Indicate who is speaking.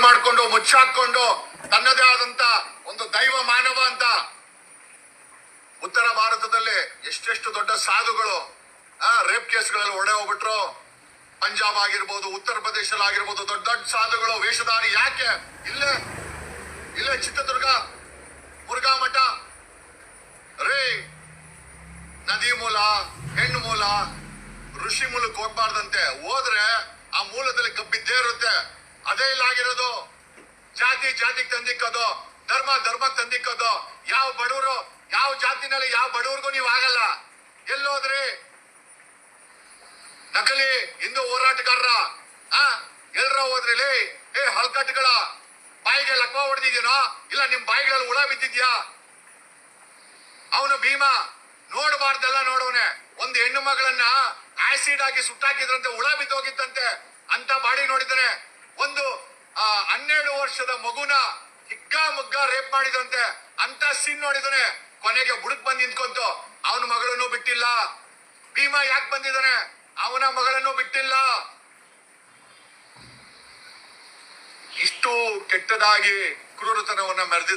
Speaker 1: ಮಾಡ್ಕೊಂಡು ಮುಚ್ಚಾಕೊಂಡು ತನ್ನದೇ ಆದಂತ ಒಂದು ದೈವ ಮಾನವ ಅಂತ ಉತ್ತರ ಭಾರತದಲ್ಲಿ ಎಷ್ಟೆಷ್ಟು ದೊಡ್ಡ ಸಾಧುಗಳು ರೇಪ್ ಕೇಸ್ಗಳಲ್ಲಿ ಒಡೆ ಹೋಗ್ಬಿಟ್ರು. ಪಂಜಾಬ್ ಆಗಿರ್ಬೋದು, ಉತ್ತರ ಪ್ರದೇಶದಲ್ಲಿ ಆಗಿರ್ಬೋದು, ದೊಡ್ಡ ದೊಡ್ಡ ಸಾಧುಗಳು ವೇಷಧಾರಿ ಯಾಕೆ ಇಲ್ಲೇ ಚಿತ್ರದುರ್ಗ ಮುರುಘಾ ಮಠ ರೇ ನದಿ ಮೂಲ, ಹೆಣ್ಣು ಮೂಲ, ಋಷಿ ಮೂಲಕ್ಕೆ ಹೋಗ್ಬಾರ್ದಂತೆ. ಹೋದ್ರೆ ಆ ಮೂಲದಲ್ಲಿ ಕಬ್ಬಿದ್ದೇ ಇರುತ್ತೆ. ಅದೇ ಇಲ್ಲ ಆಗಿರೋದು. ಜಾತಿಗೆ ತಂದಿಕ್ಕೋದು, ಧರ್ಮಕ್ಕೆ ತಂದಿಕ್ಕೋದು. ಯಾವ ಬಡವರು, ಯಾವ ಜಾತಿನಲ್ಲಿ ಯಾವ ಬಡವ್ರಿಗೂ ನೀವು ಆಗಲ್ಲ. ಎಲ್ಲೋದ್ರಿ ನಕಲಿ ಹಿಂದೂ ಹೋರಾಟಗಾರರ ಎಲ್ರ ಹೋದ್ರಿ? ಹಲ್ಕಟ್ಟುಗಳ ಬಾಯಿಗೆ ಲಕ್ವ ಹೊಡೆದಿದ್ಯನೋ ಇಲ್ಲ ನಿಮ್ ಬಾಯಿಗಳಲ್ಲಿ ಹುಳ ಬಿದ್ದಿದ್ಯಾ? ಅವನು ಭೀಮಾ ನೋಡಬಾರ್ದೆಲ್ಲ ನೋಡವನೆ. ಒಂದು ಹೆಣ್ಣು ಮಗಳನ್ನ ಆಸಿಡ್ ಆಗಿ ಸುಟ್ಟಾಕಿದ್ರಂತೆ, ಹುಳ ಬಿದ್ದೋಗಿತ್ತಂತೆ ಅಂತ ಬಾಡಿ ನೋಡಿದ್ದಾನೆ. ಒಂದು 12 ವರ್ಷದ ಮಗುನ ಹಿಗ್ಗ ರೇಪ್ ಮಾಡಿದಂತೆ ಅಂತ ಸೀನ್ ನೋಡಿದಾನೆ. ಕೊನೆಗೆ ಬುಡಕ್ ಬಂದ್ ನಿಂತ್ಕೊಂತು. ಅವನ ಮಗಳನ್ನು ಬಿಟ್ಟಿಲ್ಲ. ಭೀಮಾ ಯಾಕೆ ಬಂದಿದ್ದಾನೆ? ಅವನ ಮಗಳನ್ನು ಬಿಟ್ಟಿಲ್ಲ. ಇಷ್ಟು ಕೆಟ್ಟದಾಗಿ ಕ್ರೂರತನವನ್ನ ಮೆರೆದಿದ್ದಾರೆ.